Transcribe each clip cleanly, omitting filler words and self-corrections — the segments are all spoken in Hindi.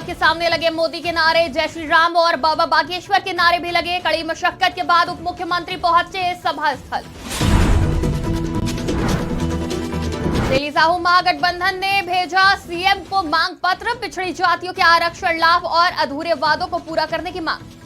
के सामने लगे मोदी के नारे, जय श्री राम और बाबा बागेश्वर के नारे भी लगे। कड़ी मशक्कत के बाद उप मुख्यमंत्री पहुंचे सभा स्थल। तेली साहू महागठबंधन ने भेजा सीएम को मांग पत्र, पिछड़ी जातियों के आरक्षण लाभ और अधूरे वादों को पूरा करने की मांग।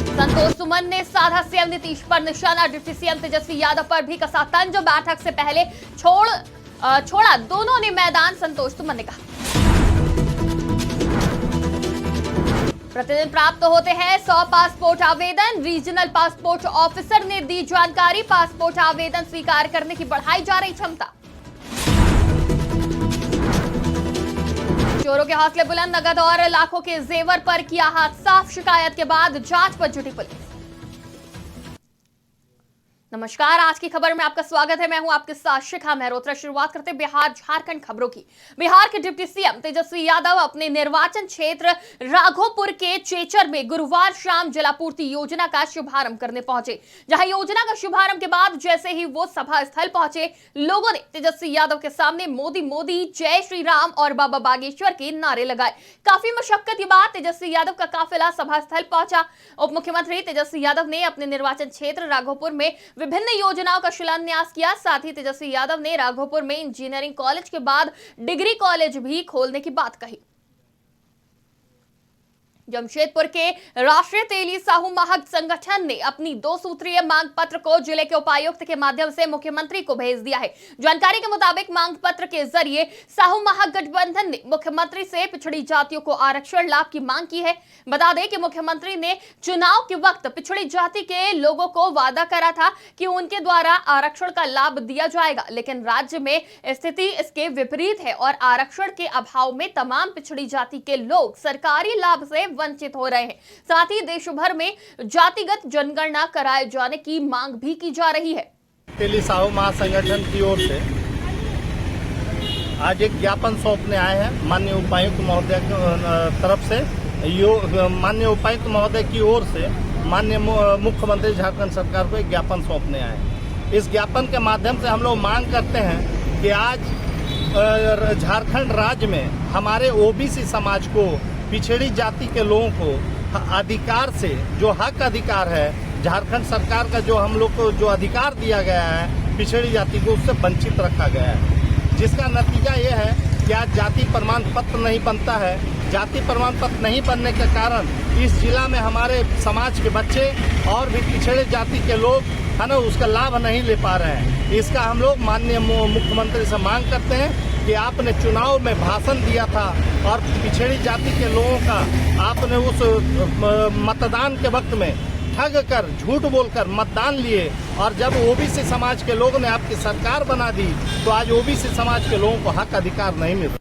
संतोष सुमन ने साधा सीएम नीतीश पर निशाना, डिप्टी सीएम तेजस्वी यादव पर भी कसा तंज। बैठक से पहले छोड़ा दोनों ने मैदान, संतोष सुमन ने कहा। प्रतिदिन प्राप्त होते हैं 100 पासपोर्ट आवेदन, रीजनल पासपोर्ट ऑफिसर ने दी जानकारी। पासपोर्ट आवेदन स्वीकार करने की बढ़ाई जा रही क्षमता। चोरों के हौसले बुलंद, नगद और लाखों के जेवर पर किया हाथ साफ। शिकायत के बाद जांच पर जुटी पुलिस। नमस्कार, आज की खबर में आपका स्वागत है। मैं हूं आपके साथ शिखा मेहरोत्रा। शुरुआत करते हैं बिहार झारखंड खबरों की। बिहार के डिप्टी सीएम तेजस्वी यादव अपने निर्वाचन क्षेत्र राघोपुर के चेचर में गुरुवार शाम जलापूर्ति योजना का शुभारंभ करने पहुंचे। जहां योजना का शुभारंभ के बाद जैसे ही वो सभा स्थल पहुंचे, लोगों ने तेजस्वी यादव के सामने मोदी मोदी, जय श्री राम और बाबा बागेश्वर के नारे लगाए। काफी मशक्कत के बाद तेजस्वी यादव का काफिला सभा स्थल पहुंचा। उप मुख्यमंत्री तेजस्वी यादव ने अपने निर्वाचन क्षेत्र राघोपुर में विभिन्न योजनाओं का शिलान्यास किया। साथ ही तेजस्वी यादव ने राघोपुर में इंजीनियरिंग कॉलेज के बाद डिग्री कॉलेज भी खोलने की बात कही। जमशेदपुर के राष्ट्रीय तेली साहू महाग संगठन ने अपनी 2 सूत्रीय मांग पत्र को जिले के उपायुक्त के माध्यम से मुख्यमंत्री को भेज दिया है। जानकारी के मुताबिक मांग पत्र के जरिए साहू महागठबंधन ने मुख्यमंत्री से पिछड़ी जातियों को आरक्षण लाभ की मांग की है। बता दें कि मुख्यमंत्री ने चुनाव के वक्त पिछड़ी जाति के लोगों को वादा करा था कि उनके द्वारा आरक्षण का लाभ दिया जाएगा, लेकिन राज्य में स्थिति इसके विपरीत है और आरक्षण के अभाव में तमाम पिछड़ी जाति के लोग सरकारी लाभ से वंचित हो रहे हैं। साथ ही देश भर में जातिगत जनगणना कराए जाने की मांग भी की जा रही है। तेली साहू महासंगठन की ओर से आज एक ज्ञापन सौंपने आए हैं माननीय उपायुक्त महोदय की तरफ से। माननीय उपायुक्त महोदय की ओर से माननीय मुख्यमंत्री झारखंड सरकार को एक ज्ञापन सौंपने आए हैं। इस ज्ञापन के माध्यम से हम लोग मांग करते हैं कि आज झारखंड राज्य में हमारे ओबीसी समाज को, पिछड़ी जाति के लोगों को अधिकार से जो हक अधिकार है, झारखंड सरकार का जो हम लोग को जो अधिकार दिया गया है पिछड़ी जाति को, उससे वंचित रखा गया है। जिसका नतीजा ये है कि आज जाति प्रमाण पत्र नहीं बनता है। जाति प्रमाण पत्र नहीं बनने के कारण इस जिला में हमारे समाज के बच्चे और भी पिछड़े जाति के लोग है ना, उसका लाभ नहीं ले पा रहे हैं। इसका हम लोग माननीय मुख्यमंत्री से मांग करते हैं कि आपने चुनाव में भाषण दिया था और पिछड़ी जाति के लोगों का आपने उस मतदान के वक्त में ठग कर, झूठ बोलकर मतदान लिए, और जब ओबीसी समाज के लोगों ने आपकी सरकार बना दी तो आज ओबीसी समाज के लोगों को हक अधिकार नहीं मिल रहा।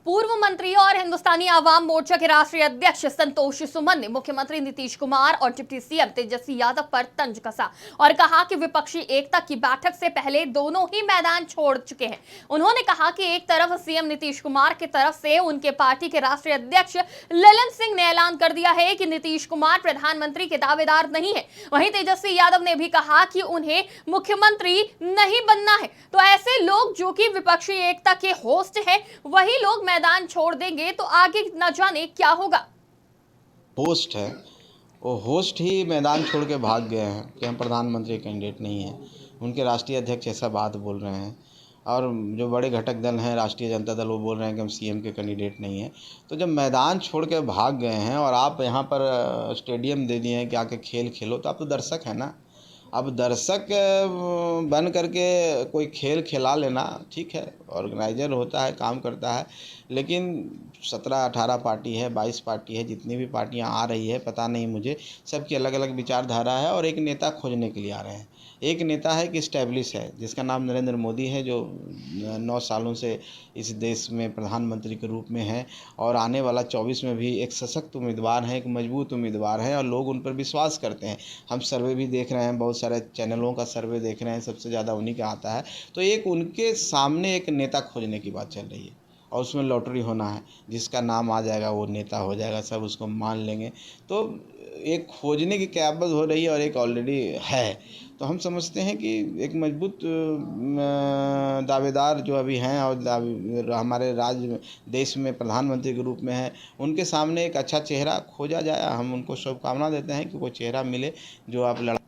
पूर्व मंत्री और हिंदुस्तानी आवाम मोर्चा के राष्ट्रीय अध्यक्ष संतोष सुमन ने मुख्यमंत्री नीतीश कुमार और डिप्टी सीएम तेजस्वी यादव पर तंज कसा और कहा कि विपक्षी एकता की बैठक से पहले दोनों ही मैदान छोड़ चुके हैं। उन्होंने कहा कि एक तरफ सीएम नीतीश कुमार की तरफ से उनके पार्टी के राष्ट्रीय अध्यक्ष ललन सिंह ने ऐलान कर दिया है कि नीतीश कुमार प्रधानमंत्री के दावेदार नहीं है। वहीं तेजस्वी यादव ने भी कहा कि उन्हें मुख्यमंत्री नहीं बनना है। तो ऐसे लोग जो कि विपक्षी एकता के होस्ट हैं, वही लोग मैदान छोड़ देंगे तो आगे न जाने क्या होगा। होस्ट है, वो होस्ट ही मैदान छोड़ के भाग गए हैं कि हम प्रधानमंत्री कैंडिडेट नहीं हैं। उनके राष्ट्रीय अध्यक्ष ऐसा बात बोल रहे हैं और जो बड़े घटक दल हैं राष्ट्रीय जनता दल, वो बोल रहे हैं कि हम सीएम के कैंडिडेट नहीं हैं। तो जब मैदान छोड़ के भाग गए हैं और आप यहाँ पर स्टेडियम दे दिए हैं कि आके खेल खेलो, तो आप तो दर्शक हैं ना। अब दर्शक बन करके कोई खेल खिला लेना ठीक है, ऑर्गेनाइजर होता है, काम करता है, लेकिन 17-18 पार्टी है, 22 पार्टी है, जितनी भी पार्टियां आ रही है पता नहीं मुझे, सबकी अलग अलग विचारधारा है और एक नेता खोजने के लिए आ रहे हैं। एक नेता है कि इस्टेब्लिश है, जिसका नाम नरेंद्र मोदी है, जो 9 सालों से इस देश में प्रधानमंत्री के रूप में है और आने वाला 24 में भी एक सशक्त उम्मीदवार है, एक मजबूत उम्मीदवार है और लोग उन पर विश्वास करते हैं। हम सर्वे भी देख रहे हैं, बहुत सारे चैनलों का सर्वे देख रहे हैं, सबसे ज़्यादा उन्हीं का आता है। तो एक उनके सामने एक नेता खोजने की बात चल रही है और उसमें लॉटरी होना है, जिसका नाम आ जाएगा वो नेता हो जाएगा, सब उसको मान लेंगे। तो एक खोजने की क़यामत हो रही है और एक ऑलरेडी है। तो हम समझते हैं कि एक मजबूत दावेदार जो अभी हैं और हमारे राज्य देश में प्रधानमंत्री के रूप में हैं, उनके सामने एक अच्छा चेहरा खोजा जाए। हम उनको शुभकामना देते हैं कि वो चेहरा मिले जो आप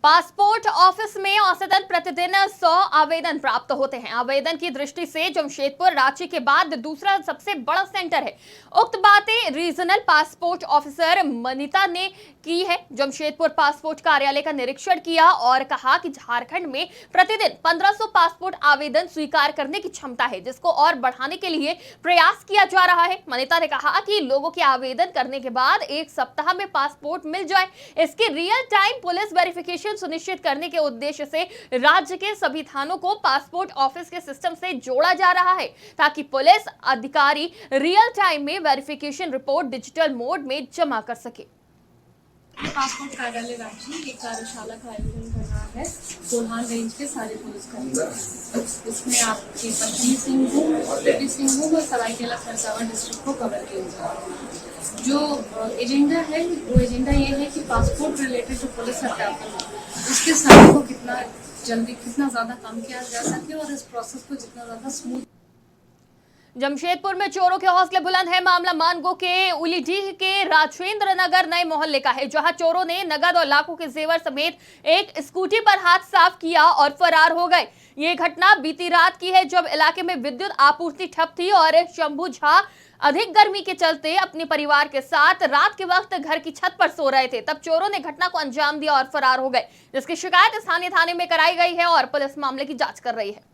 पासपोर्ट ऑफिस में औसतन प्रतिदिन 100 आवेदन प्राप्त होते हैं। आवेदन की दृष्टि से जमशेदपुर रांची के बाद दूसरा सबसे बड़ा सेंटर है। उक्त बातें रीजनल पासपोर्ट ऑफिसर मनीता ने की है। जमशेदपुर पासपोर्ट कार्यालय का निरीक्षण किया और कहा कि झारखंड में प्रतिदिन 1500 पासपोर्ट आवेदन स्वीकार करने की क्षमता है, जिसको और बढ़ाने के लिए प्रयास किया जा रहा है। मनीता ने कहा कि लोगों के आवेदन करने के बाद 1 सप्ताह में पासपोर्ट मिल जाए, इसकी रियल टाइम पुलिस वेरिफिकेशन सुनिश्चित करने के उद्देश्य से राज्य के सभी थानों को पासपोर्ट ऑफिस के सिस्टम से जोड़ा जा रहा है, ताकि पुलिस अधिकारी रियल टाइम में वेरिफिकेशन रिपोर्ट डिजिटल मोड में जमा कर सके। पासपोर्ट कार्यालय रांची एक कार्यशाला का आयोजन कर रहा है कोल्हान रेंज के सारे पुलिसकर्मी। इसमें आपके पश्चिमी सिंहभूम, पूर्वी सिंहभूम और सरायकेला खरसावां डिस्ट्रिक्ट को कवर किया जा रहा है। जो एजेंडा है वो एजेंडा ये है कि पासपोर्ट रिलेटेड जो पुलिस सत्यापन है उसके समय को कितना जल्दी कितना ज़्यादा कम किया जा सके और इस प्रोसेस को जितना ज़्यादा स्मूथ। जमशेदपुर में चोरों के हौसले बुलंद है। मामला मानगो के उलीडीह के राजेंद्र नगर नए मोहल्ले का है, जहां चोरों ने नगद और लाखों के जेवर समेत एक स्कूटी पर हाथ साफ किया और फरार हो गए। ये घटना बीती रात की है, जब इलाके में विद्युत आपूर्ति ठप थी और शंभू झा अधिक गर्मी के चलते अपने परिवार के साथ रात के वक्त घर की छत पर सो रहे थे। तब चोरों ने घटना को अंजाम दिया और फरार हो गए, जिसकी शिकायत स्थानीय थाने में कराई गई है और पुलिस मामले की जांच कर रही है।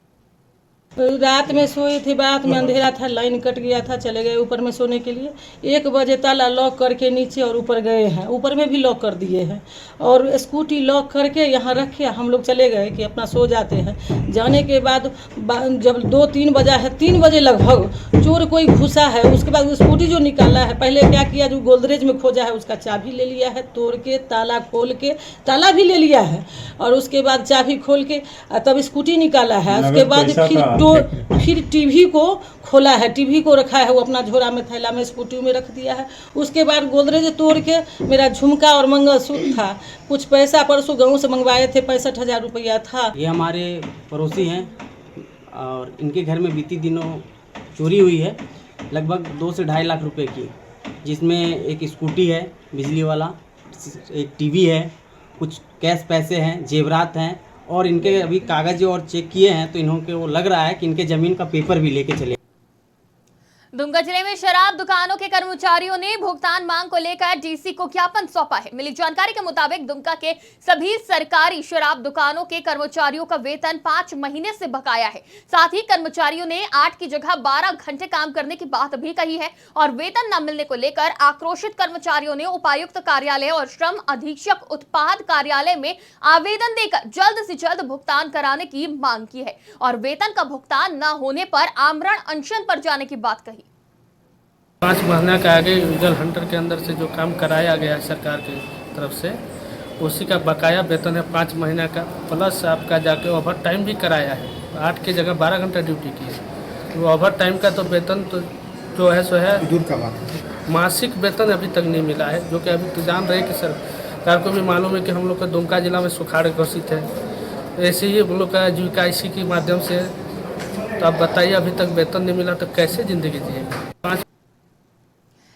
रात में सोए थे, रात में अंधेरा था, लाइन कट गया था, चले गए ऊपर में सोने के लिए। 1 बजे ताला लॉक करके नीचे और ऊपर गए हैं, ऊपर में भी लॉक कर दिए हैं और स्कूटी लॉक करके यहाँ रखे हम लोग चले गए कि अपना सो जाते हैं। जाने के बाद जब 2-3 बजा है, 3 बजे लगभग चोर कोई घुसा है। उसके बाद वो स्कूटी जो निकाला है, पहले क्या किया, जो गोदरेज में खोजा है उसका चाबी ले लिया है, तोड़ के ताला खोल के ताला भी ले लिया है और उसके बाद चाबी खोल के तब स्कूटी निकाला है। उसके बाद फिर टीवी को खोला है, टीवी को रखा है, वो अपना झोरा में थैला में स्कूटी में रख दिया है। उसके बाद गोदरेज तोड़ के मेरा झुमका और मंगलसूत्र था, कुछ पैसा परसों गाँव से मंगवाए थे, 65,000 रुपया था। ये हमारे पड़ोसी हैं और इनके घर में बीती दिनों चोरी हुई है लगभग 2 से 2.5 लाख रुपए की, जिसमें एक स्कूटी है बिजली वाला, एक टीवी है, कुछ कैश पैसे हैं, जेवरात हैं और इनके अभी कागज और चेक किए हैं तो इन्हों के वो लग रहा है कि इनके ज़मीन का पेपर भी लेके चले। दुमका जिले में शराब दुकानों के कर्मचारियों ने भुगतान मांग को लेकर डीसी को ज्ञापन सौंपा है। मिली जानकारी के मुताबिक दुमका के सभी सरकारी शराब दुकानों के कर्मचारियों का वेतन 5 महीने से बकाया है। साथ ही कर्मचारियों ने 8 की जगह 12 घंटे काम करने की बात भी कही है और वेतन न मिलने को लेकर आक्रोशित कर्मचारियों ने उपायुक्त कार्यालय और श्रम अधीक्षक उत्पाद कार्यालय में आवेदन देकर जल्द से जल्द भुगतान कराने की मांग की है और वेतन का भुगतान न होने पर आमरण अनशन पर जाने की बात कही। 5 महीने का आगे ईगल हंटर के अंदर से जो काम कराया गया है सरकार की तरफ से, उसी का बकाया वेतन है 5 महीने का, प्लस आपका जाके ओवर टाइम भी कराया है। 8 की जगह 12 घंटा ड्यूटी की है। तो ओवर टाइम का तो वेतन तो जो है सो है दूर का बात है, मासिक वेतन अभी तक नहीं मिला है, जो कि अभी तो जान रहे कि सरकार को भी मालूम है कि हम लोग का दुमका जिला में सुखाड़ घोषित है। ऐसे ही हम लोग का जीविका इसी के माध्यम से, तो आप बताइए अभी तक वेतन नहीं मिला तो कैसे ज़िंदगी जिएगी।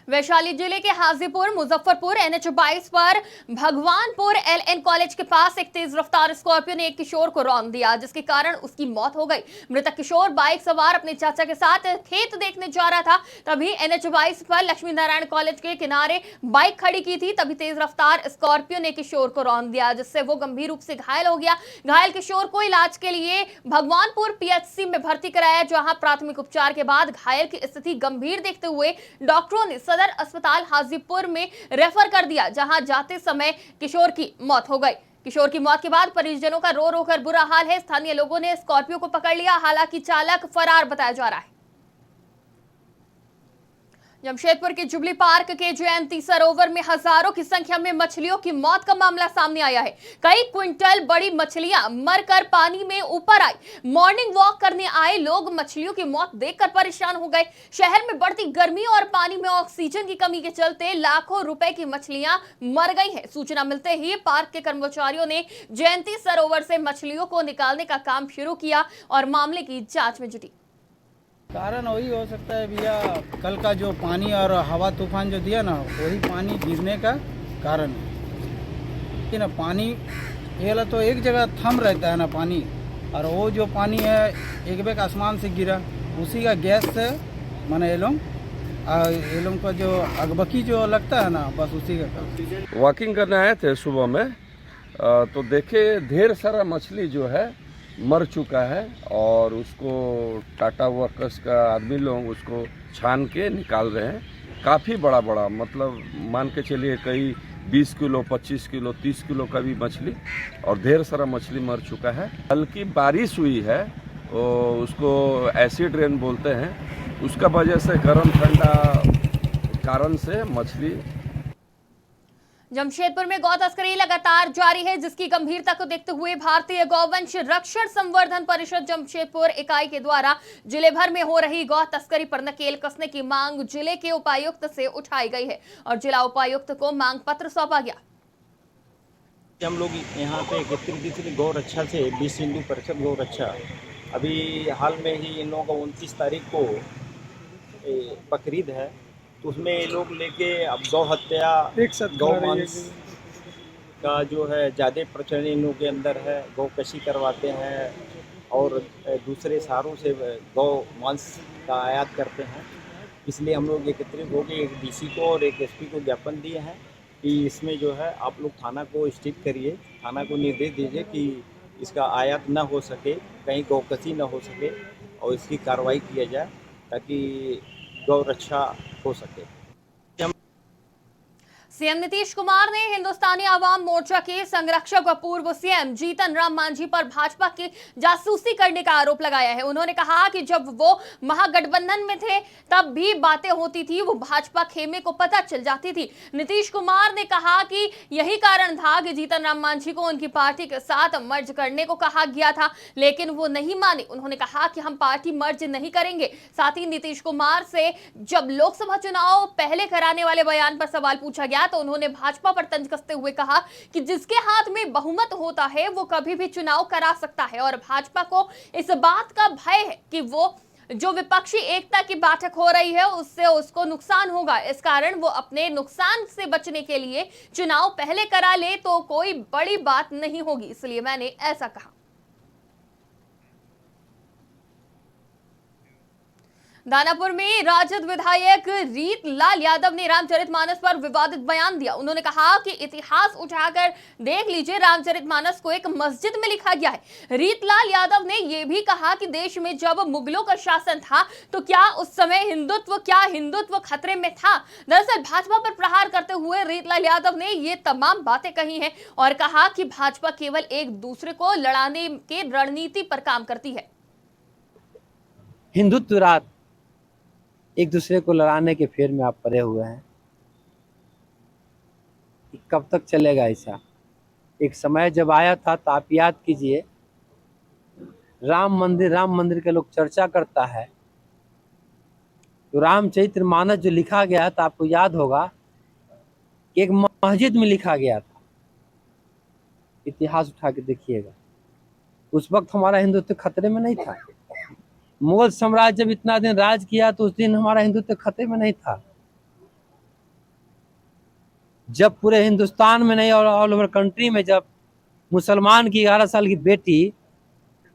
वैशाली जिले के हाजीपुर मुजफ्फरपुर NH-22 पर भगवानपुर LN कॉलेज के पास एक तेज रफ्तार स्कॉर्पियो ने एक किशोर को रौंद दिया, जिसके कारण उसकी मौत हो गई। मृतक किशोर बाइक सवार अपने चाचा के साथ खेत देखने जा रहा था। तभी NH-22 पर लक्ष्मी नारायण कॉलेज के किनारे बाइक खड़ी की थी, तभी तेज रफ्तार स्कॉर्पियो ने किशोर को रौंद दिया, जिससे वो गंभीर रूप से घायल हो गया। घायल किशोर को इलाज के लिए भगवानपुर PHC में भर्ती कराया, जहां प्राथमिक उपचार के बाद घायल की स्थिति गंभीर देखते हुए डॉक्टरों ने सदर अस्पताल हाजीपुर में रेफर कर दिया, जहां जाते समय किशोर की मौत हो गई। किशोर की मौत के बाद परिजनों का रो रो कर बुरा हाल है। स्थानीय लोगों ने स्कॉर्पियो को पकड़ लिया, हालांकि चालक फरार बताया जा रहा है। जमशेदपुर के जुबली पार्क के जयंती सरोवर में हजारों की संख्या में मछलियों की मौत का मामला सामने आया है। कई क्विंटल बड़ी मछलियां मरकर पानी में ऊपर आई। मॉर्निंग वॉक करने आए लोग मछलियों की मौत देखकर परेशान हो गए। शहर में बढ़ती गर्मी और पानी में ऑक्सीजन की कमी के चलते लाखों रुपए की मछलियां मर गई हैं। सूचना मिलते ही पार्क के कर्मचारियों ने जयंती सरोवर से मछलियों को निकालने का काम शुरू किया और मामले की जांच में जुटी। कारण वही हो सकता है भैया, कल का जो पानी और हवा तूफान जो दिया ना, वही पानी गिरने का कारण है कि ना। पानी ये वाला तो एक जगह थम रहता है ना पानी, और वो जो पानी है एक बेग आसमान से गिरा, उसी का गैस से माने ये लोग का जो अगबकी जो लगता है ना, बस उसी का कारण। वॉकिंग करने आए थे सुबह में, तो देखे ढेर सारा मछली जो है मर चुका है, और उसको टाटा वर्कर्स का आदमी लोग उसको छान के निकाल रहे हैं। काफ़ी बड़ा बड़ा, मतलब मान के चलिए कई 20 किलो 25 किलो 30 किलो का भी मछली, और ढेर सारा मछली मर चुका है। हल्की बारिश हुई है, उसको एसिड रेन बोलते हैं, उसका वजह से गर्म ठंडा कारण से मछली। जमशेदपुर में गौ तस्करी लगातार जारी है, जिसकी गंभीरता को देखते हुए भारतीय गौवंश रक्षण संवर्धन परिषद जमशेदपुर इकाई के द्वारा जिले भर में हो रही गौ तस्करी पर नकेल कसने की मांग जिले के उपायुक्त से उठाई गई है और जिला उपायुक्त को मांग पत्र सौंपा गया। हम लोग यहाँ पे 31 गौ रक्षा से 20% गौ रक्षा, अभी हाल में ही इन लोगों का 29 तारीख को बकरीद है, तो उसमें ये लोग लेके अब गौ हत्या गौ मांस का जो है ज़्यादा प्रचलन इन लोगों के अंदर है। गौ कशी करवाते हैं और दूसरे शहरों से गौ मांस का आयात करते हैं। इसलिए हम लोग एकत्रित होकर एक डीसी को और एक एसपी को ज्ञापन दिए हैं कि इसमें जो है आप लोग थाना को स्ट्रिक्ट करिए, थाना को निर्देश दीजिए कि इसका आयात ना हो सके, कहीं गौ कशी ना हो सके, और इसकी कार्रवाई किया जाए ताकि गौ रक्षा हो सके। सीएम नीतीश कुमार ने हिंदुस्तानी आवाम मोर्चा के संरक्षक व पूर्व सीएम जीतन राम मांझी पर भाजपा की जासूसी करने का आरोप लगाया है। उन्होंने कहा कि जब वो महागठबंधन में थे तब भी बातें होती थी, वो भाजपा खेमे को पता चल जाती थी। नीतीश कुमार ने कहा कि यही कारण था कि जीतन राम मांझी को उनकी पार्टी के साथ मर्ज करने को कहा गया था, लेकिन वो नहीं माने। उन्होंने कहा कि हम पार्टी मर्ज नहीं करेंगे। साथ ही नीतीश कुमार से जब लोकसभा चुनाव पहले कराने वाले बयान पर सवाल पूछा गया तो उन्होंने भाजपा पर तंज कसते हुए कहा कि जिसके हाथ में बहुमत होता है वो कभी भी चुनाव करा सकता है और भाजपा को इस बात का भय है कि वो जो विपक्षी एकता की बैठक हो रही है उससे उसको नुकसान होगा। इस कारण वो अपने नुकसान से बचने के लिए चुनाव पहले करा ले तो कोई बड़ी बात नहीं होगी, इसलिए मैंने ऐसा कहा। दानापुर में राजद विधायक रीत लाल यादव ने रामचरितमानस पर विवादित बयान दिया। उन्होंने कहा कि इतिहास उठाकर देख लीजिए, रामचरितमानस को एक मस्जिद में लिखा गया है। रीत लाल यादव ने यह भी कहा कि देश में जब मुगलों का शासन था तो क्या उस समय हिंदुत्व खतरे में था। दरअसल भाजपा पर प्रहार करते हुए रीत लाल यादव ने ये तमाम बातें कही हैं और कहा कि भाजपा केवल एक दूसरे को लड़ाने के रणनीति पर काम करती है। हिंदुत्व रात एक दूसरे को लड़ाने के फेर में आप पड़े हुए हैं, कब तक चलेगा ऐसा। एक समय जब आया था तो आप याद कीजिए, राम मंदिर के लोग चर्चा करता है, तो रामचरितमानस जो लिखा गया तो आपको याद होगा कि एक मस्जिद में लिखा गया था। इतिहास उठा के देखिएगा, उस वक्त हमारा हिंदुत्व खतरे में नहीं था। मुगल साम्राज्य जब इतना दिन राज किया तो उस दिन हमारा हिंदुत्व खतरे में नहीं था। जब पूरे हिंदुस्तान में नहीं और ऑल ओवर कंट्री में जब मुसलमान की 11 साल की बेटी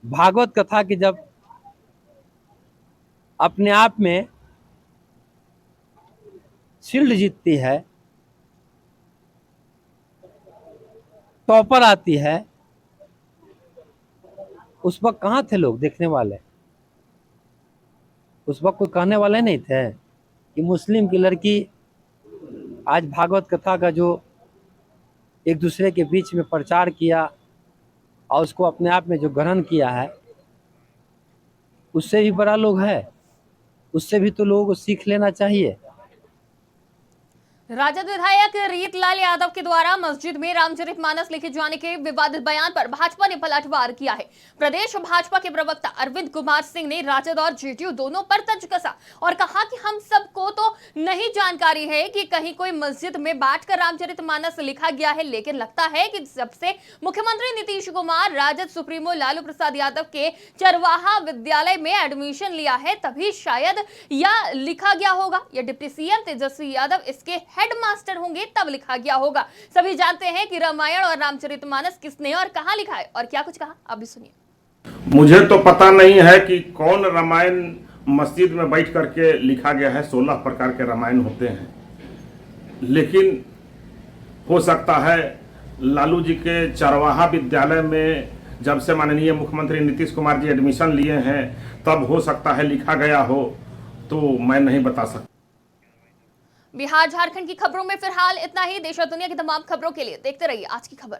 भागवत कथा की जब अपने आप में शील्ड जीतती है, टॉपर आती है, उस वक्त कहाँ थे लोग देखने वाले? उस वक्त कोई कहने वाले नहीं थे कि मुस्लिम की लड़की आज भागवत कथा का जो एक दूसरे के बीच में प्रचार किया और उसको अपने आप में जो ग्रहण किया है, उससे भी बड़ा लोग है, उससे भी तो लोगों को सीख लेना चाहिए। राजद विधायक रीतलाल यादव के द्वारा मस्जिद में रामचरितमानस लिखे जाने के विवादित बयान पर भाजपा ने पलटवार किया है। प्रदेश भाजपा के प्रवक्ता अरविंद कुमार सिंह ने राजद और जेडीयू दोनों पर तंज कसा और कहा कि हम सबको तो नहीं जानकारी है कि कहीं कोई मस्जिद में बैठकर रामचरितमानस लिखा गया है, लेकिन लगता है कि जब से मुख्यमंत्री नीतीश कुमार राजद सुप्रीमो लालू प्रसाद यादव के चरवाहा विद्यालय में एडमिशन लिया है तभी शायद यह लिखा गया होगा। या डिप्टी सीएम तेजस्वी यादव इसके हेडमास्टर होंगे तब लिखा गया होगा। सभी जानते हैं कि रामायण और रामचरितमानस किसने और कहां लिखा है और क्या कुछ कहा, अब भी सुनिए। मुझे तो पता नहीं है कि कौन रामायण मस्जिद में बैठ करके लिखा गया है। 16 प्रकार के रामायण होते हैं, लेकिन हो सकता है लालू जी के चरवाहा विद्यालय में जब से माननीय मुख्यमंत्री नीतीश कुमार जी एडमिशन लिए हैं तब हो सकता है लिखा गया हो, तो मैं नहीं बता सकता। बिहार झारखंड की खबरों में फिलहाल इतना ही। देश और दुनिया की तमाम खबरों के लिए देखते रहिए आज की खबर।